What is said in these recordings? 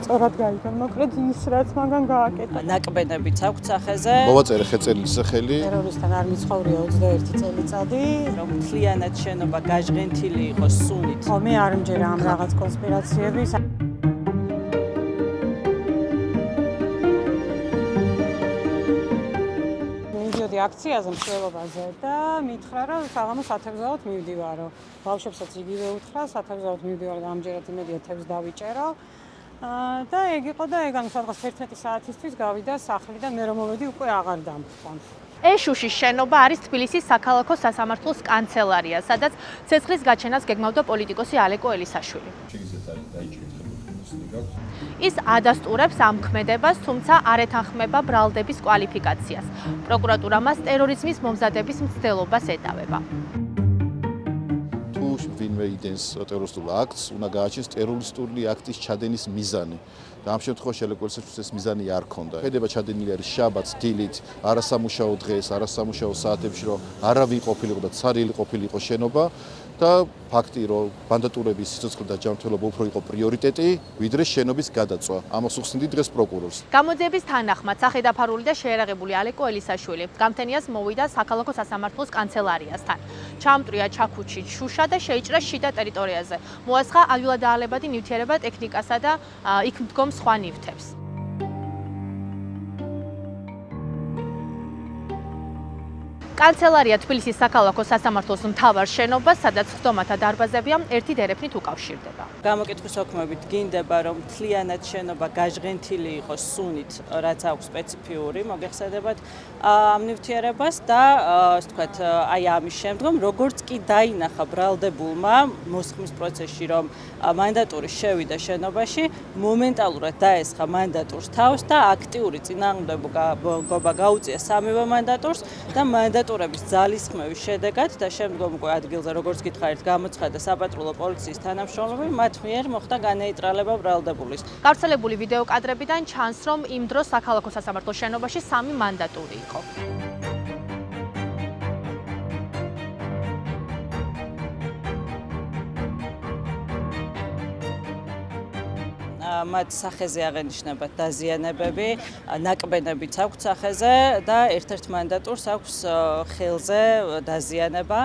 სწორად გაიგონ, მოკლედ ის რაც მაგან გააკეთა. ნაკბენებიც აქვს სახეზე. მოვაწერე ხეწელის სახელი. ტერორისტთან არ მიცხოვრია 21 წელიწადი. რომ მთლიანად შენობა გაჟღენთილი იყოს სუნით. ხო, მე არ მჯერა ამ რაღაც კონსპირაციების. მივიდიოდი აქციაზე მშველობაზე და მითხრა, რომ საღამოს 10-ად მივდივარო. ბავშვებსაც იგივე უთხრა, 10-ად მივდივარო და ამჯერად იმედი 10-ს დავიჭერო. და ეგ იყო და ეგ ანუ სადღაც 11 საათისთვის გავიდა სახლი და მე რომ მოვედი უკვე აღარ დამხვდა. ეშუშის შენობა არის თბილისის საქალაქო სასამართლოს კანცელარია, სადაც ცეცხლის გაჩენას გეგმავდა პოლიტიკოსი ალეკო ელისაშვილი. ის ადასტურებს ამ ქმედებას, თუმცა არ ეთანხმება ბრალდების კვალიფიკაციას. პროკურატურა მას ტერორიზმის მომზადების მცდელობას ეტავება. ვინმე იდენს ტერორისტულ აქტს, უნდა გააჩენს ტერორისტული აქტის ჩადენის მიზანი. და ამ შემთხვევაში ალეკო ელისაშვილს ეს მიზანი არ ჰქონდა. ხედება ჩადენილი არის შაბათს, დილით, არასამუშაო დღეს, არასამუშაო საათებში, რომ არავინ ყოფილიყო და ცარიელი ყოფილიყო შენობა და ფაქტი, რომ ბანდატურების სიცოცხლე და ჯანმრთელობა უფრო იყო პრიორიტეტი, ვიდრე შენობის გადაწვა. ამას უხსნიდი დღეს პროკურორს. გამოძიების თანახმად სახელდაფარული და შეერაღებული ალეკო ელისაშვილი გამთენიას მოვიდა საქალაქო სასამართლოს კანცელარიასთან. ჩამტრია ჩაქუჩით შუშა და შეიჭრა შიდა ტერიტორიაზე. მოასხა ადვილადაალებადი ნივთიერება ტექნიკასა და იქ მდგომ სხვა ნივთებს. კანცელარია თბილისის საქალაქო სასამართლოს მთავარ შენობას, სადაც ხდომათა დარბაზებია, ერთი დერეფნით უკავშირდება. გამოკითხვის ოქმებით გინდება, რომ მთლიანად შენობა გაჟღენთილი იყოს სუნით, რაც აქვს სპეციფიური, მოგეხსენებათ ამ ნივთიერებას და ასე ვთქვათ, აი ამის შემდგომ, როგორც კი დაინახა ბრალდებულმა მოსხმის პროცესში, რომ მანდატური შევიდა შენობაში, მომენტალურად დაესხა მანდატურს თავს და აქტიური წინააღმდეგობა გაუწია სამივე მანდატურს და მანდატურების ძალისხმევის შედეგად და შემდგომ უკვე ადგილზე როგორც გითხარით გამოცხადა საპატრულო პოლიციის თანამშრომლები, მათ მიერ მოხდა განეიტრალება ბრალდებულის. გავრცელებული ვიდეო კადრებიდან ჩანს, რომ იმ დროს საქალაქო სასამართლოს შენობაში 3 მანდატური იყო. მათ სახეზე აღენიშნებათ დაზიანებები, ნაკბენებიც აქვს სახეზე და ერთ-ერთ მანდატურს აქვს ხელზე დაზიანება.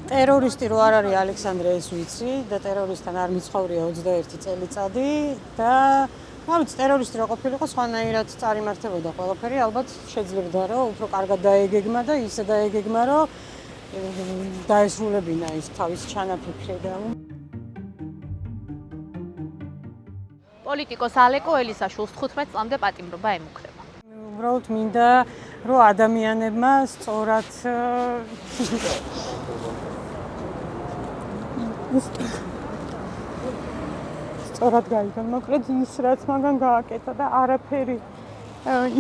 ტერორისტი რო არ არის ალექსანდრე ეს ვიცი და ტერორისტთან არ მიცხოვრია 21 წელიწადი და რა ვიცი ტერორისტი რო ყოფილიყო სხვანაირად წარიმართებოდა ყველაფერი, ალბათ შეძლებდა რომ უფრო კარგად დაეგეგმა და ისე დაეგეგმა რომ დაესრულებინა ის თავის ჩანაფიქრი და პოლიტიკოს ალეკო ელისაშვილს 15 წლამდე პატიმრობა ემუქრება. უბრალოდ მინდა რომ ადამიანებმა სწორად გაიგონ, მოკლედ ის რაც მაგან გააკეთა და არაფერი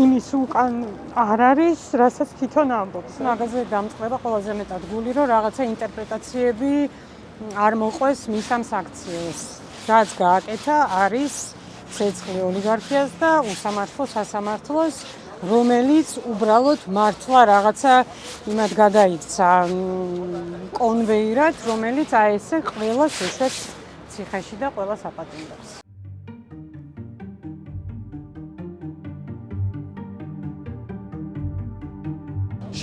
იმის უკან არ არის, რასაც თვითონ ამბობს. მაგაზე დამწყდება ყველაზე მეტად გული, რომ რაღაცა ინტერპრეტაციები არ მოყვეს მის ამ აქციას. რაც გააკეთა არის ცეცხლი ოლიგარქიას და უსამართლო სასამართლოს, რომელიც უბრალოდ მართლა რაღაცა იმად გადაიქცა კონვეირად, რომელიც აი ესე ყველას ეშვებს ციხეში და ყველას აპატიმრებს.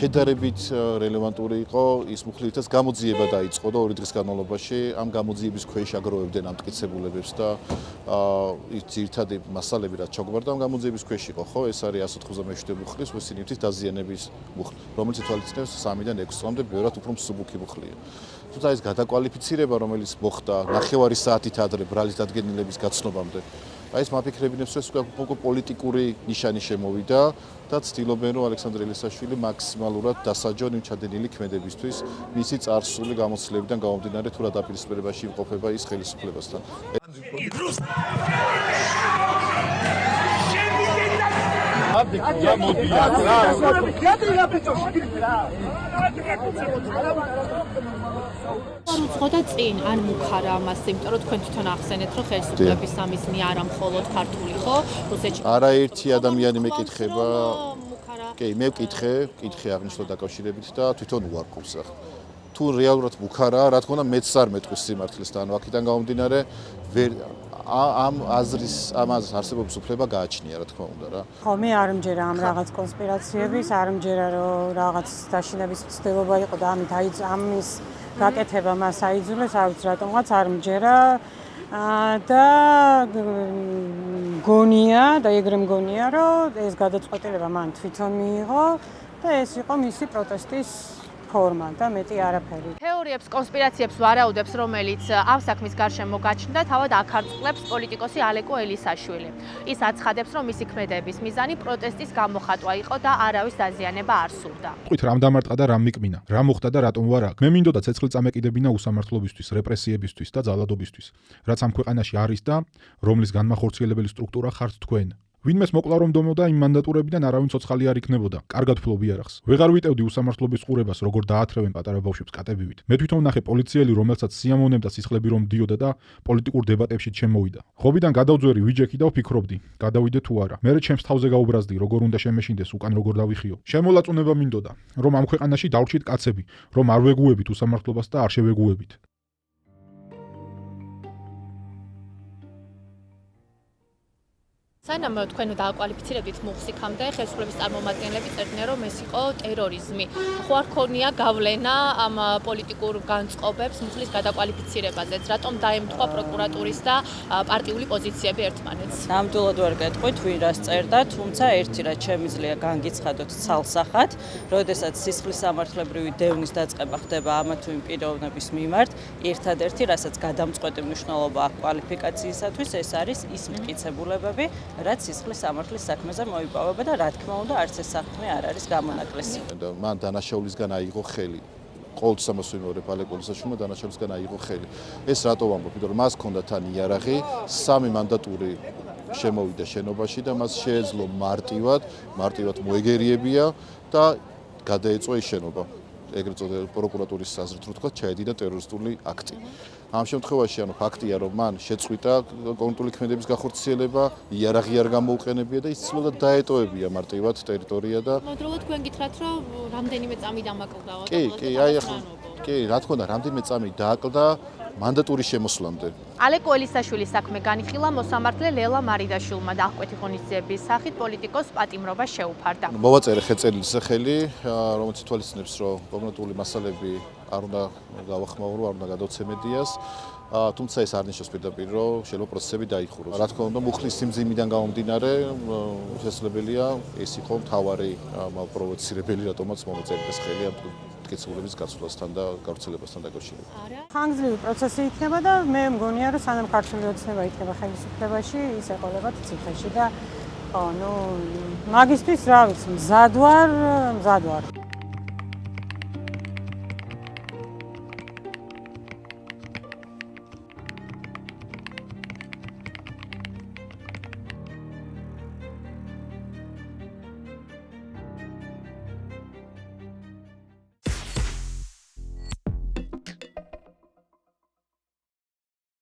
შედარებით რელევანტური იყო ის მუხლითაც გამოძიება დაიწყო და 2 დღის განმავლობაში ამ გამოძიების ქვეშ აგროვებდნენ ამ მტკიცებულებებს და ის ძირითადი მასალები რაც ჩაგვარდა ამ გამოძიების ქვეშ იყო, ხო? ეს არის 197 მუხლის ვესინივთის დაზიანების მუხლი, რომელიც თვალისწინებს 3-დან 6 წლამდე ბევრად უფრო მსუბუქი მუხლია. თუმცა ეს გადაკვალიფიცირება, რომელიც მოხდა 9 საათით ადრე ბრალის დადგენილების გაცნობამდე, აი ეს მაფიქრებინებს ეს უკვე პოლიტიკური ნიშანი შემოვიდა და ცდილობენ რომ ალექსანდრე ელისაშვილი მაქსიმალურად დასაჯონ იმ ჩადენილი ქმედებისთვის, მისი წარსული გამოცდილებიდან გამომდინარე თუ რა დაპირისპირებაში იმყოფება ის ხელისუფლებასთან. უცხოდა წინ ან მუქარა ამას, იმიტომ რომ თქვენ თვითონ ახსენეთ, რომ ხელისუფლების სამიზნე არა მხოლოდ ქართული, ხო? რუსეთში არაერთი ადამიანი მეკითხება. კი, მე ვკითხე აღნიშნულ დაკავშირებით და თვითონ უარყოფს ახლა. თუ რეალურად მუქარაა, რა თქმა უნდა, მეც არ მეტყვის სიმართლეს და ანუ აქედან გამომდინარე, ამ აზრის არსებობის უფლება გააჩნია, რა თქმა უნდა რა. ხო, მე არ მჯერა ამ რაღაც კონსპირაციების, არ მჯერა რომ რაღაც დაშინების ცდილობა იყო და ამის გაკეთება მას აიძულეს, არ ვიცი რატომღაც არ მჯერა და გონია და ეგრე მგონია რომ ეს გადაწყვეტილება მან თვითონ მიიღო და ეს იყო მისი პროტესტის ფორმა და მეტი არაფერი. თეორიებს, კონსპირაციებს ვარაუდებს, რომელიც ამ საქმის გარშემო გაჩნდა, თავად აქარწყლებს პოლიტიკოსი ალეკო ელისაშვილი. ის აცხადებს, რომ მისი ქმედების მიზანი პროტესტის გამოხატვა იყო და არავის დაზიანება არ სურდა. ვთქვით, რამ დამარტყა და რამ მიკმინა, რა მოხდა და რატომ ვარ აქ. მე მინდოდა ცეცხლი წამეკიდებინა უსამართლობისთვის, რეპრესიებისთვის და ძალადობისთვის, რაც ამ ქვეყანაში არის და რომლის განმახორციელებელი სტრუქტურა ხართ თქვენ. ვინმეს მოკლა რომ დომოდა იმ მანდატურებიდან არავინ ცოცხალი არ იქნებოდა. კარგად ფლობ იარაღს. ვეღარ ვიტევდი უსამართლობის ყურებას, როგორ დაათრევენ პატარა ბავშვებს კატებივით. მე თვითონ ნახე პოლიციელი, რომელსაც სიამოვნებდა სისხლები რომ დიოდა და პოლიტიკურ დებატებში ჩემოვიდა. ხობიდან გადავძვერი ვიჯექი და ვფიქრობდი, გადავიდე თუ არა. მე ჩემს თავზე გაუბრაზდი, როგორ უნდა შემეშინდეს, უკან როგორ დავიხიო. შემოლაწუნება მინდოდა, რომ ამ ქვეყანაში დავრჩით კაცები, რომ არ ვეგუებით უსამართლობას და არ შევეგუებით. სანამ თქვენ დააკვალიფიცირებდით მუხსიქამდე, ხელისუფლების წარმომადგენლები წერდნენ, რომ ეს იყო ტერორიზმი. ხო არ ქონია გავლენა ამ პოლიტიკურ განწყობებს მუხლის გადაკვალიფიცირებაზეც, რატომ დაემთხვა პროკურატურის და პარტიული პოზიციები ერთმანეთს? ნამდვილად ვერ გეტყვით, ვინ რას წერდა, თუმცა ერთი რაც შემიძლია განგიცხადოთ ცალსახად, როდესაც სისხლის სამართლებრივი დევნის დაწყება ხდება ამა თუ იმ პიროვნების მიმართ, ერთადერთი, რასაც გადამწყვეტი მნიშვნელობა აქვს კვალიფიკაციისათვის, ეს არის ის მტკიცებულებები, რაც სისხლის სამართლის საქმეზე მოიპოვება და რა თქმა უნდა არც ეს საქმე არ არის გამონაკლისი. მან დანაშაულისგან აიღო ხელი. ყოველთვის ამას ვიმეორებ ალეკო ელისაშვილმა დანაშაულისგან აიღო ხელი. ეს რატო ვამბობ? იმიტომ რომ მას ჰქონდა თან იარაღი, 3 მანდატური შემოვიდა შენობაში და მას შეეძლო მარტივად მოეგერიებია და გადაეწვა ის შენობა. ეგრეთ წოდებული პროკურატურის აზრით რო თქვა, ჩაედინა ტერორისტული აქტი. ამ შემთხვევაში ფაქტია, რომ მან შეწყვიტა კონკრეტული ქმედების გახორციელება, იარაღი არ გამოუყენებია და იცილოდა დაეტოვებია მარტივად ტერიტორია და მოდროულად თქვენ გითხრათ, რომ რამდენიმე წამი დამაკლდა. კი, რა თქმა უნდა, რამდენიმე წამი დააკლდა მანდატურის შემოსვლამდე. ალეკო ელისაშვილის საქმე განიხილა მოსამართლე ლელა მარიდაშვილმა და აღკვეთი ღონისძიების სახით პოლიტიკოს პატიმრობა შეუფარდა. მოვაწერე ხელწერილი სახელი, რომელიც ითვალისწინებს, რომ კონკრეტული მასალები არ უნდა გავახმაურო, არ უნდა გადავცე მედიას. თუმცა ეს არ ნიშნავს პირდაპირ, რომ შეიძლება პროცესები დაიხუროს. რა თქმა უნდა, მუხლის სიმძიმიდან გამომდინარე, შესაძლებელია ეს იყო მთავარი პროვოცირებელი, რატომაც მომეწერდეს ხელი ამ მტკიცებულების გაცვლასთან და გავრცელებასთან დაკავშირებით. ხანგრძლივი პროცესი იქნება და მე მგონია, რომ სანამ ქართული ოცნება იქნება ხელისუფლებაში, ის ეყოლებათ ციხეში და მაგისტრის რა ვიცი, მზად ვარ.